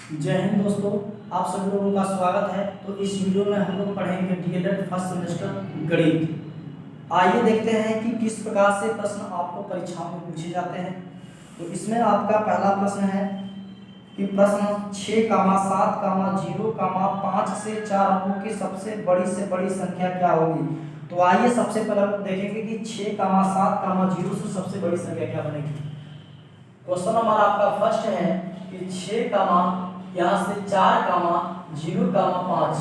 जय हिंद दोस्तों, आप सभी लोगों का स्वागत है। तो इस वीडियो में हम लोग पढ़ेंगे डीएलएड फर्स्ट सेमेस्टर गणित। आइए देखते हैं कि किस प्रकार से प्रश्न आपको परीक्षाओं में पूछे जाते हैं। तो इसमें आपका पहला प्रश्न है कि प्रश्न 6, 7, 0, 5 से 4 अंकों की सबसे बड़ी से बड़ी संख्या क्या होगी। तो आइए सबसे पहले हम देखेंगे कि 6, 7, 0 से सबसे बड़ी संख्या क्या बनेगी। क्वेश्चन नंबर आपका फर्स्ट है कि 6, यहाँ से 4, 0, 5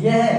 यह है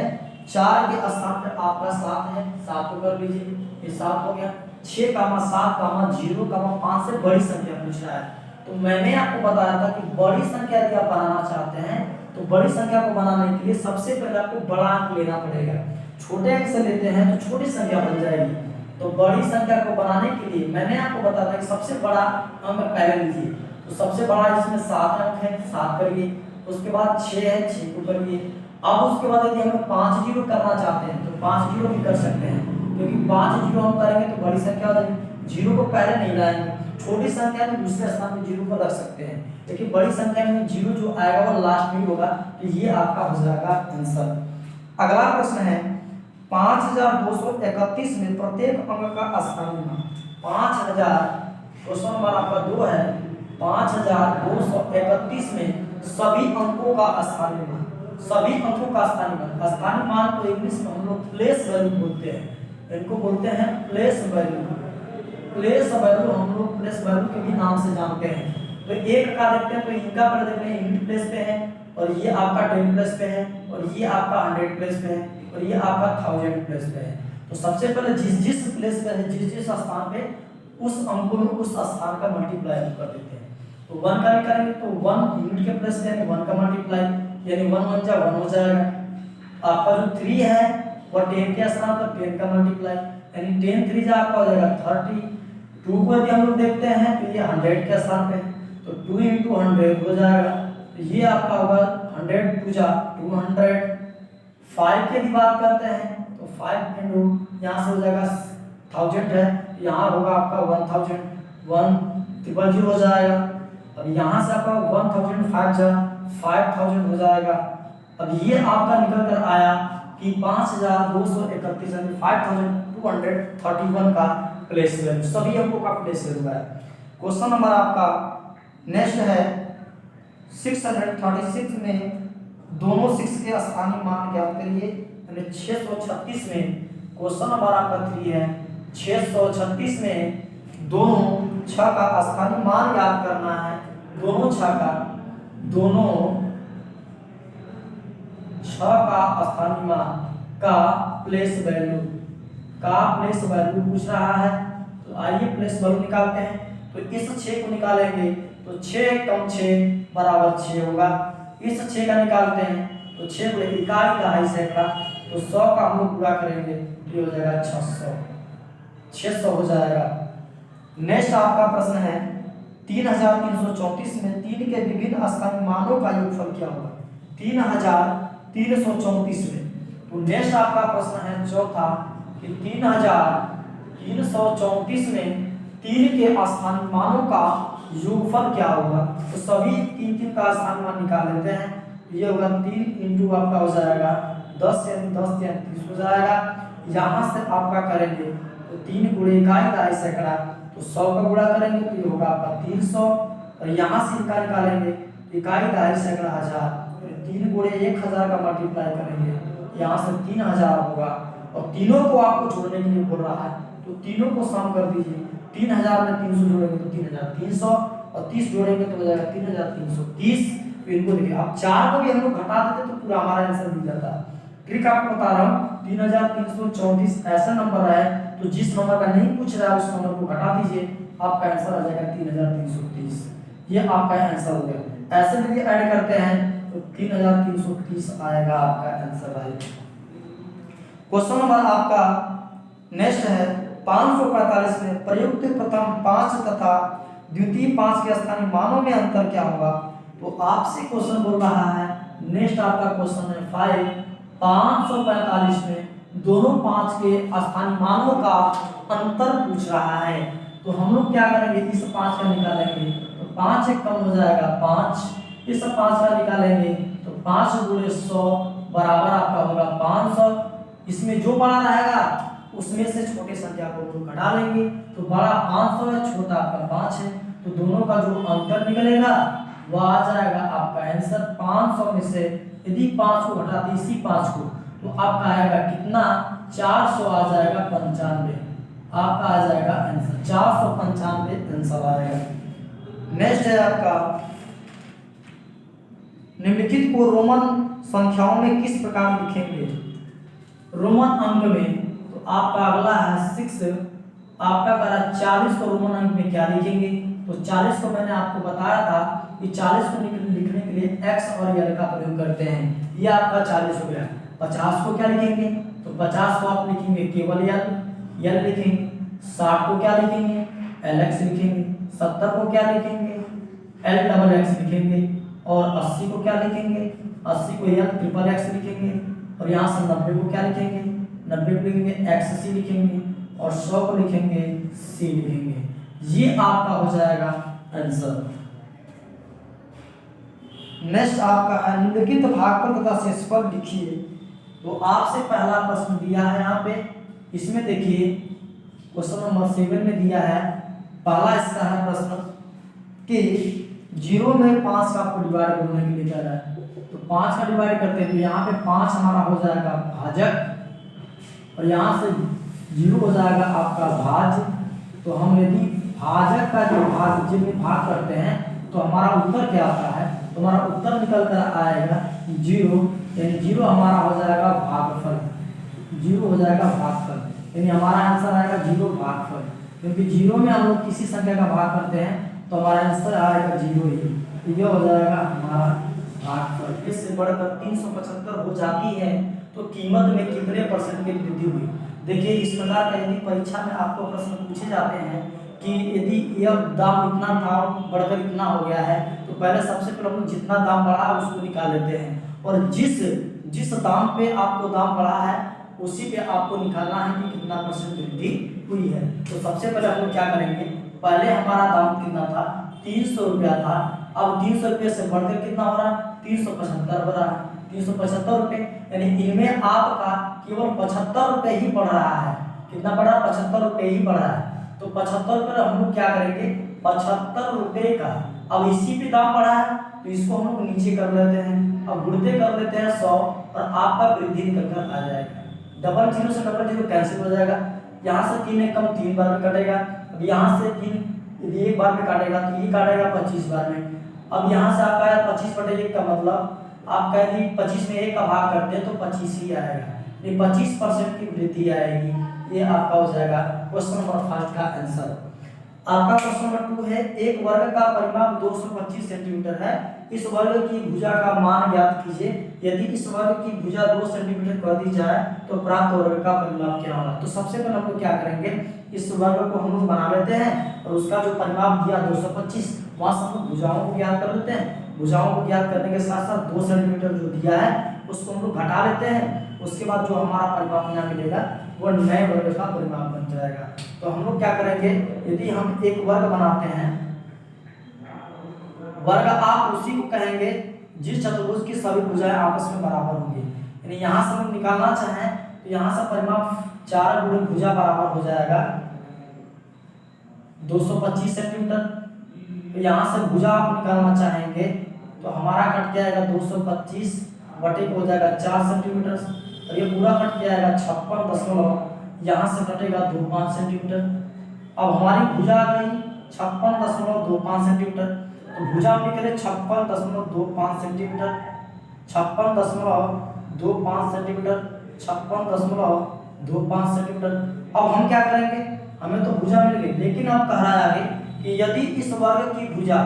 4 के स्थान पर आपका 7 है, 7 को कर लीजिए, ये 7 हो गया। 6, 7, 0, 5 से बड़ी संख्या पूछ रहा है। तो मैंने आपको बताया था कि बड़ी संख्या यदि आप बनाना चाहते हैं तो बड़ी संख्या को बनाने के लिए सबसे पहले आपको बड़ा अंक लेना पड़ेगा। छोटे अंक से लेते हैं तो छोटी संख्या बन जाएगी। तो बड़ी संख्या को बनाने के लिए मैंने आपको बताया था कि सबसे बड़ा अंक पहले लीजिए। तो सबसे बड़ा जिसमें 7 अंक है, 7 करिए। उसके बाद 6 है, 6 को करिए। अब उसके बाद यदि हम 5 जीरो करना चाहते हैं तो 5 जीरो भी कर सकते हैं, क्योंकि 5 जीरो हम करेंगे तो बड़ी संख्या हो जाएगी। जीरो को पहले नहीं लाएंगे, छोटी संख्या में दूसरे स्थान पे जीरो को रख सकते हैं, लेकिन बड़ी संख्या में जीरो जो आएगा वो लास्ट में ही होगा। तो ये आपका हो जाएगा आंसर। अगला प्रश्न है 5231 में प्रत्येक अंक का स्थानीय मान 5000। क्वेश्चन नंबर आपका 2 है 5231 में सभी अंकों का स्थानीय मान। सभी अंकों का स्थानीय मान, स्थानीय मान को इंग्लिश में हम लोग प्लेस वैल्यू बोलते हैं। इनको बोलते हैं प्लेस वैल्यू। प्लेस वैल्यू हम लोग प्लेस वैल्यू के भी नाम से जानते हैं। तो एक का देखते हैं तो इनका पर देखते हैं यूनिट प्लेस पे है, और ये आपका 10 प्लेस पे है, और ये आपका 100 प्लेस पे है, और ये आपका 1000 प्लेस पे है। तो सबसे पहले जिस प्लेस पे है, जिस स्थान पे उस अंक में उस स्थान का मल्टीप्लाई कर देते हैं। तो 1 का भी करेंगे तो 1 यूनिट के प्लेस पे 1 का मल्टीप्लाई, यानी 1 1 जा 1 हो जाएगा। आपका जो 3 है वो 10 के स्थान पर 10 का मल्टीप्लाई, यानी 10 3 जा आपका हो जाएगा 30। 2 को यदि हम लोग देखते हैं तो ये 100 के स्थान पे है, तो 2 × 100 हो जाएगा। तो ये आपका होगा 100 2 जा 200। 5 की यदि बात करते हैं तो 5 × यहाँ से हो जाएगा 1000 है, यहाँ होगा आपका 1000, 1000 हो जाएगा। अब यहाँ से आपका 1005 जा 5000 हो जाएगा। अब ये आपका निकल कर आया कि 5231 यानी 5231 का प्लेस वैल्यू, सभी अंकों का प्लेस वैल्यू है। क्वेश्चन नंबर आपका नेक्स्ट है 636 में दोनों 6 के स्थानीय मान ज्ञात करिए। यानी 636 में क्वेश्चन नंबर आपका 3 है 636 में दोनों 6 का स्थानीय मान ज्ञात करना है। दोनों 6 का स्थानीय मान का प्लेस वैल्यू पूछ रहा है। तो आइए प्लेस वैल्यू निकालते हैं। तो इस 6 को निकालेंगे तो 6 कम 6 बराबर 6 होगा। इस 6 का निकालते हैं तो 6 को इकाई दहाई सैकड़ा, तो 100 का हम लोग पूरा करेंगे तो ये हो जाएगा 600 हो जाएगा। नेक्स्ट आपका प्रश्न है 3334 में 3 के विभिन्न स्थानीय मानों का योगफल क्या होगा। 3334 में, तो नेक्स्ट आपका प्रश्न है चौथा कि 3334 में 3 के स्थानीय मानों का योगफल क्या होगा। तो सभी 3 का स्थानीय मान निकाल लेते हैं। ये होगा 3 × आपका हो जाएगा 10 यानी 10 या 30 हो जाएगा। यहाँ से आपका करेंगे तो 3 × इकाई दहाई सैकड़ा, तो 100 का गुणा करेंगे तो ये होगा आपका 300, और यहाँ से इनका निकालेंगे इकाई दहाई सैकड़ा 1000, 3 × 1000 का मल्टीप्लाई करेंगे, यहाँ से 3000 होगा। और तीनों को आपको जोड़ने के लिए बोल रहा है, तो तीनों को सम कर दीजिए। 3000 में 300 जोड़ेंगे तो 3300, और 30 जोड़ेंगे तो हो जाएगा 3330। इनको देखिए, अब 4 को भी हम लोग घटा देते तो पूरा हमारा आंसर मिल जाता है। ट्रिक आपको बता रहा हूँ, 3334 ऐसा नंबर है तो जिस नंबर का नहीं पूछ रहा है उस नंबर को घटा दीजिए, आपका आंसर आ जाएगा 3330। ये आपका आंसर हो गया। ऐसे यदि ऐड करते हैं तो 3330 आएगा आपका आंसर आएगा। क्वेश्चन नंबर आपका नेक्स्ट है 545 में प्रयुक्त प्रथम 5 तथा द्वितीय 5 के स्थानीय मानों में अंतर क्या होगा। तो आपसे क्वेश्चन बोल रहा है। नेक्स्ट आपका क्वेश्चन है 545 में दोनों 5 के स्थानीय मानों का अंतर पूछ रहा है। तो हम लोग क्या करेंगे, इस 5 का निकालेंगे तो 5 एक कम हो जाएगा 5, इस 5 का निकालेंगे तो 5 गुणे 100 बराबर आपका होगा 500। इसमें जो बड़ा रहेगा उसमें से छोटे संख्या को घटा लेंगे, तो बड़ा 500 है, छोटा आपका 5 है, तो दोनों का जो अंतर निकलेगा वह आ जाएगा आपका आंसर 500 में से यदि 5 को घटाते इसी 5 को तो आपका आएगा कितना 400 आ जाएगा 95, आपका आ जाएगा आंसर 495 आंसर आएगा। नेक्स्ट है आपका निम्नलिखित को रोमन संख्याओं में किस प्रकार लिखेंगे। रोमन अंक में तो आपका अगला है 6, आपका कह रहा 40 को रोमन अंक में क्या लिखेंगे, तो 40 को मैंने आपको बताया था कि 40 को लिखने के लिए x और l का प्रयोग करते हैं, ये आपका 40 हो गया। 50 को क्या लिखेंगे, तो 50 को आप लिखेंगे केवल l लिखेंगे। 60 को क्या लिखेंगे, lx लिखेंगे। 70 को क्या लिखेंगे, l लिखेंगे। और 80 को क्या लिखेंगे, 80 को l लिखेंगे। और यहाँ से 90 को क्या लिखेंगे, 90 को लिखेंगे xc लिखेंगे। और 100 को लिखेंगे c लिखेंगे। ये आपका हो जाएगा आंसर। नेक्स्ट आपका है निम्नलिखित भागफल तथा शेषफल लिखिए। तो आपसे पहला प्रश्न दिया है यहाँ पे, इसमें देखिए क्वेश्चन नंबर 7 में दिया है, पहला इसका है प्रश्न कि 0 में 5 का आपको डिवाइड करने के लिए कह रहा है, तो 5 का डिवाइड करते हैं तो यहाँ पे 5 हमारा हो जाएगा भाजक और यहाँ से 0 हो जाएगा आपका भाज्य। तो हम यदि भाजक का जो भाग जिसमें भाग करते हैं तो हमारा उत्तर क्या आता है, तो हमारा उत्तर निकल कर आएगा 0, यानी 0 हमारा हो जाएगा भागफल, 0 हो जाएगा भागफल, यानी हमारा आंसर आएगा 0 भागफल, क्योंकि 0 में हम लोग किसी संख्या का भाग करते हैं तो हमारा आंसर आएगा 0 ही, तो ये हो जाएगा हमारा भागफल। इससे बढ़कर 375 हो जाती है तो कीमत में कितने % की वृद्धि हुई। देखिए इस प्रकार का यदि परीक्षा में आपको प्रश्न पूछे जाते हैं कि यदि यह दाम इतना था बढ़कर इतना हो गया है, तो पहले सबसे पहले हम जितना दाम बढ़ा है उसको निकाल लेते हैं और जिस दाम पे आपको दाम बढ़ा है उसी पे आपको निकालना है कि कितना % वृद्धि हुई है। तो सबसे पहले हम लोग क्या करेंगे, पहले हमारा दाम कितना था 300 रुपया था, अब 300 रुपये से बढ़कर कितना हो रहा है 375 हो रहा है, 375 रुपये, यानी इनमें आपका केवल 75 रुपये ही बढ़ रहा है। कितना बढ़ रहा है, 75 रुपये ही बढ़ रहा है। तो 75 रुपये हम लोग क्या करेंगे, 75 रुपये का अब इसी पे दाम बढ़ा है तो इसको हम लोग नीचे कर लेते हैं, अब गुणते कर लेते हैं 100 और आपका वृद्धि निकल कर आ जाएगा। डबल जीरो से डबल जीरो कैंसिल हो जाएगा, यहाँ से 3 एक कम 3 बार में कटेगा, अब यहाँ से 3 यदि एक बार में काटेगा तो ये काटेगा 25 बार में। अब यहाँ से आपका 25/1 का मतलब आपका यदि 25 में 1 का भाग करते हैं तो 25 ही आएगा, ये 25% की वृद्धि आएगी। ये आपका हो जाएगा क्वेश्चन नंबर 1 का आंसर। आपका क्वेश्चन नंबर 2 है, एक वर्ग का परिमाप 225 सेंटीमीटर है, इस वर्ग की भुजा का मान ज्ञात कीजिए। यदि इस वर्ग की भुजा 2 सेंटीमीटर कर दी जाए तो प्राप्त वर्ग का परिमाप क्या होगा। तो सबसे पहले हम लोग क्या करेंगे, इस वर्ग को हम लोग बना लेते हैं और उसका जो परिमाप दिया 225 वहां से हम लोग भुजाओं को ज्ञात कर लेते हैं। भुजाओं को ज्ञात करने के साथ साथ 2 सेंटीमीटर जो दिया है उसको हम लोग घटा लेते हैं। उसके बाद जो हमारा परिमाप यहाँ मिलेगा वो नए वर्ग का परिमाप बन जाएगा। तो हम लोग क्या करेंगे, यदि हम एक वर्ग बनाते हैं, वर्ग आप उसी को कहेंगे जिस चतुर्भुज की सभी भुजाएं आपस में बराबर होंगी। यानी यहाँ से हम निकालना चाहें तो यहाँ से परिमाप 4 गुणे भुजा बराबर हो जाएगा 225 सेंटीमीटर। तो यहाँ से भुजा आप निकालना चाहेंगे तो हमारा कट जाएगा 225 बटे हो जाएगा 4 सेंटीमीटर और ये पूरा कट जाएगा 56 यहाँ से कटेगा 25 सेंटीमीटर। अब हमारी भुजा आ गई 56.25 सेंटीमीटर, तो भुजा निकले 56.25 सेंटीमीटर, 56.25 सेंटीमीटर, 56.25 सेंटीमीटर। अब हम क्या करेंगे, हमें तो भुजा मिल गई, लेकिन अब कह रहा है आगे कि यदि इस वर्ग की भुजा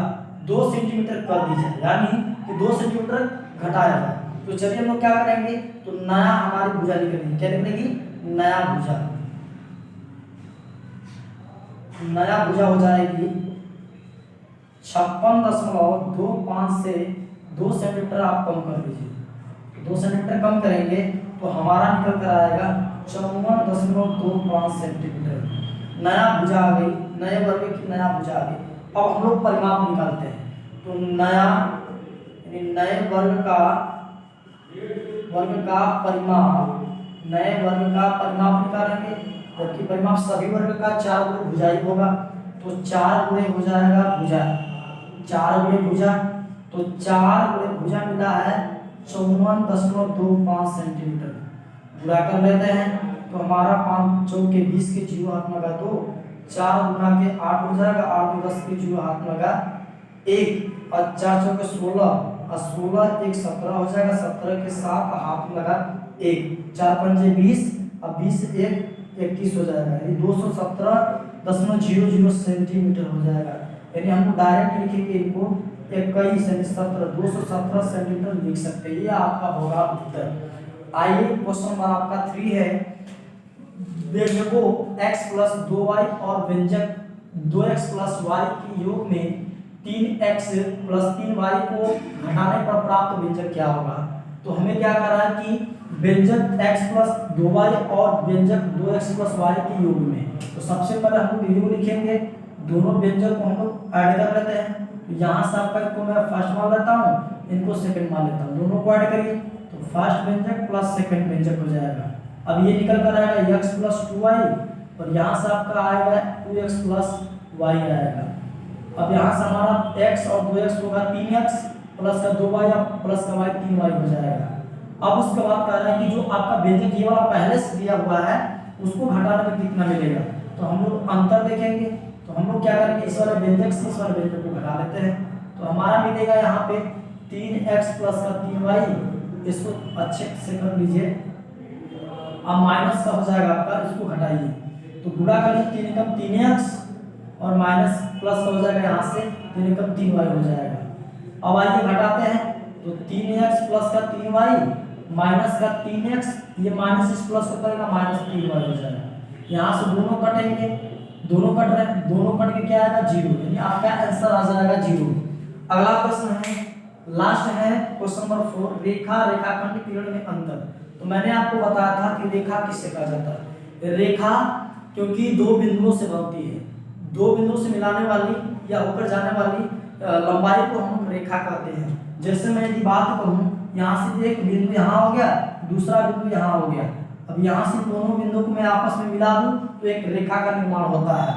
2 सेंटीमीटर कर दी जाए, यानी कि 2 सेंटीमीटर घटाया जाए, तो चलिए हम लोग क्या करेंगे, तो नया हमारी भुजा निकलेगी। क्या निकलेगी, नया भुजा। नया भुजा हो जाएगी 56.25 से 2 सेंटीमीटर आप कम कर लीजिए। 2 सेंटीमीटर कम करेंगे तो हमारा निकल कर आएगा 54.25 सेंटीमीटर। नया भुजा आ गई, नए वर्ग की नया भुजा आ गई। अब हम लोग परिमाप निकालते हैं, तो नया नए वर्ग का परिमाप, नए वर्ग का परिमाप निकालेंगे, जबकि परिमाप सभी वर्ग का 4 गुणे भुजा ही होगा, तो 4 गुणे हो जाएगा भुजा, 4 गुणे भुजा, तो 4 गुणे भुजा मिला है 54.25 सेंटीमीटर। गुणा कर लेते हैं तो हमारा 5 चौके 20 के जीरो हाथ में लगा, तो 4 गुना के 8 हो जाएगा, 8 को 10 के जीरो हाथ में लगा 1, और 4 चौके 16, और 16 1 17 हो जाएगा, 17 के साथ हाथ में लगा 1, 4 पंजे 20, और 20 1 21 हो जाएगा, यानी 217.00 सेंटीमीटर हो जाएगा। यानी हम डायरेक्ट लिखेंगे इनको 21 यानी 217 सेंटीमीटर लिख सकते हैं। ये आपका होगा उत्तर। आइए क्वेश्चन नंबर आपका 3 है, व्यंजकों x + 2y और व्यंजक 2x + y के योग में 3x + 3y को घटाने पर प्राप्त व्यंजक क्या होगा। तो हमें क्या करना है कि व्यंजक x + 2y और व्यंजक 2x + y के योग में, तो सबसे पहले हम लोग योग लिखेंगे, दोनों व्यंजक को हम लोग ऐड कर लेते हैं। तो यहाँ से आपका को मैं फर्स्ट मान लेता हूँ, इनको सेकंड मान लेता हूँ, दोनों को ऐड करिए तो फर्स्ट व्यंजक प्लस सेकंड व्यंजक हो जाएगा। अब ये निकल कर आएगा x + 2y, और यहाँ से आपका आएगा 2x + y आएगा। अब यहाँ से हमारा x और 2x होगा 3x प्लस का 2y प्लस का y 3y हो जाएगा। अब उसके बाद कह रहा है कि जो आपका व्यंजक ये वाला पहले से दिया हुआ है उसको घटाने में कितना मिलेगा, तो हम लोग अंतर देखेंगे। तो हम लोग क्या करेंगे, इस वाले व्यंजक से इस वाले व्यंजक को घटा लेते हैं, तो हमारा मिलेगा यहाँ पे 3x प्लस का 3y, इसको अच्छे से कर लीजिए। अब माइनस का हो जाएगा आपका, इसको घटाइए तो गुणा करिए 3 एकम 3x और माइनस प्लस का हो जाएगा यहाँ से 3 एकम 3y हो जाएगा। अब आइए घटाते हैं तो 3x प्लस का 3y माइनस का 3x, ये माइनस इस प्लस को करेगा माइनस 3y हो जाएगा। यहाँ से दोनों कटेंगे, दोनों कट रहे हैं, दोनों कट के क्या आएगा 0, यानी आपका आंसर आ जाएगा 0। अगला प्रश्न है, लास्ट है क्वेश्चन नंबर 4, रेखा रेखाखंड किरण में अंतर। तो मैंने आपको बताया था कि रेखा किसे कहा जाता है। रेखा क्योंकि दो बिंदुओं से बनती है, दो बिंदुओं से मिलाने वाली या होकर जाने वाली लंबाई को हम रेखा कहते हैं। जैसे मैं यदि बात करूं, यहाँ से एक बिंदु यहाँ हो गया, दूसरा बिंदु यहाँ हो गया, अब यहाँ से दोनों बिंदुओं को मैं आपस में मिला दूं तो एक रेखा का निर्माण होता है।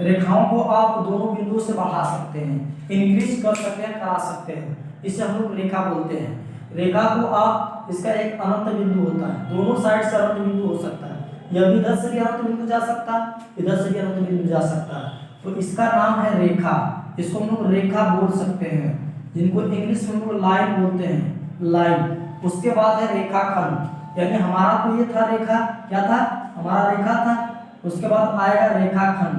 रेखाओं को आप दोनों बिंदुओं से बढ़ा सकते हैं, इंक्रीज कर सकते हैं, करा सकते हैं, इसे हम लोग रेखा बोलते हैं। रेखा को आप, इसका एक अनंत बिंदु होता है, दोनों साइड से अनंत बिंदु हो सकता है, यह भी इधर से भी अनंत बिंदु जा सकता है, इधर से भी अनंत बिंदु जा सकता है, तो इसका नाम है रेखा। इसको हम लोग रेखा बोल सकते हैं, जिनको इंग्लिश में हम लोग लाइन बोलते हैं, लाइन। उसके बाद है रेखाखंड, यानी हमारा तो ये था रेखा, क्या था हमारा रेखा था, उसके बाद आएगा रेखाखंड,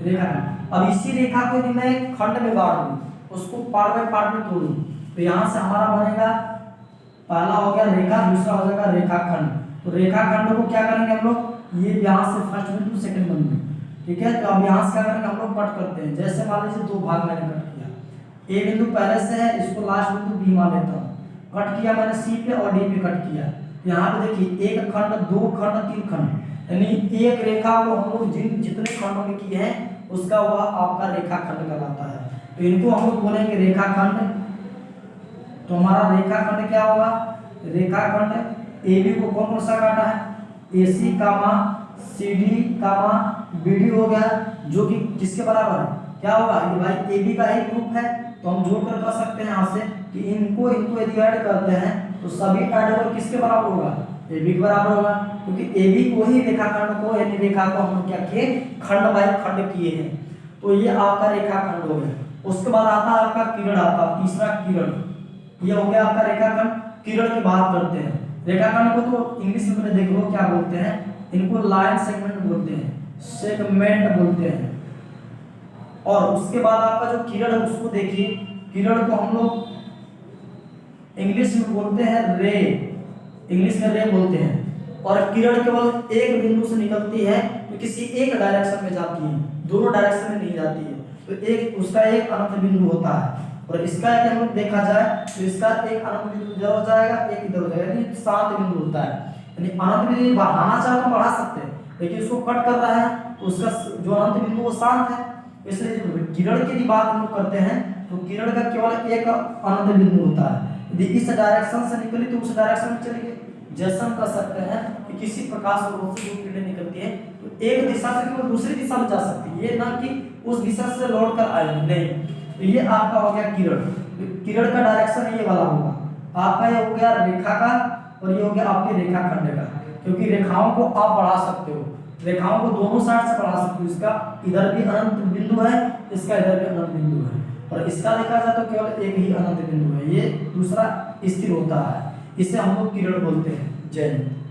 रेखाखंड। अब इसी रेखा को यदि मैं खंड में बांट दूं, उसको पार्ट बाय पार्ट में तोड़ूं, तो यहाँ से हमारा बनेगा, पहला हो गया रेखा, दूसरा हो जाएगा रेखाखंड। तो रेखाखंड को क्या करेंगे हम लोग, ये यहाँ से फर्स्ट बिंदु सेकंड बिंदु, ठीक है। तो अब यहाँ से क्या करेंगे हम लोग कट करते हैं, जैसे मान लीजिए दो भाग मैंने कट किया, ए बिंदु पहले से है, इसको लास्ट बिंदु बी मान लेता हूँ, कट किया मैंने सी पे और डी पे कट किया। यहाँ पे देखिए एक खंड, दो खंड, तीन खंड, यानी एक रेखा को हम लोग जितने खंडों में किए हैं उसका वह आपका रेखाखंड कहलाता है। तो इनको हम लोग बोलेंगे रेखाखंड। तो हमारा रेखाखंड क्या होगा, रेखाखंड ए बी को कौन सा काटा है, ए सी कामा सी डी कामा बी डी हो गया, जो कि किसके बराबर है, क्या होगा, ये भाई ए बी का एक ग्रुप है, तो हम जोड़कर कर सकते हैं यहाँ से कि इनको यदि ऐड करते हैं तो सभी ऐडेबल किसके बराबर होगा, ए बी के बराबर होगा, क्योंकि ए बी को ही रेखाखंड को, यानी रेखा को हम क्या किए, खंड बाय खंड किए हैं। तो ये आपका रेखाखंड हो गया। उसके बाद आता है आपका किरण, आता तीसरा किरण, ये हो गया आपका रेखाखंड। किरण की बात करते हैं, रेखाखंड को तो इंग्लिश में देख लो क्या बोलते हैं, इनको लाइन सेगमेंट बोलते हैं, सेगमेंट बोलते हैं। और उसके बाद आपका जो किरण है उसको देखिए, किरण को हम लोग इंग्लिश में बोलते हैं रे, इंग्लिश में रे बोलते हैं। और किरण केवल एक बिंदु से निकलती है तो किसी एक डायरेक्शन में जाती है, दोनों डायरेक्शन में नहीं जाती है, तो एक उसका एक अनंत बिंदु होता है। और इसका यदि हम लोग देखा जाए तो इसका एक अनंत बिंदु इधर हो जाएगा, एक इधर हो जाएगा, यानी शांत बिंदु होता है। यानी अनंत बिंदु बढ़ाना चाहे तो बढ़ा सकते हैं, लेकिन इसको कट कर रहा है तो उसका जो अनंत बिंदु वो शांत है, इसलिए जब किरण की बात हम लोग करते हैं तो किरण का केवल एक अनंत बिंदु होता है। यदि इस डायरेक्शन से निकली तो उस डायरेक्शन में चली गई। जैसे हम कह सकते हैं कि किसी प्रकाश स्रोत से जो किरणें निकलती है तो एक दिशा से केवल दूसरी दिशा में जा सकती है, ये ना कि उस दिशा से लौट कर आएगी, नहीं। तो ये आपका हो गया किरण। किरण का डायरेक्शन ये वाला होगा आपका, ये हो गया रेखा का और ये हो गया आपके रेखाखंड का, क्योंकि रेखाओं को आप बढ़ा सकते हो, रेखाओं को दोनों साइड से बढ़ा सकते हो। इसका इधर भी अनंत बिंदु है, इसका इधर भी अनंत बिंदु है, और इसका देखा जाए तो केवल एक ही अनंत बिंदु है, ये दूसरा स्थिर होता है। इसे हम लोग किरण बोलते हैं। जय हिंद।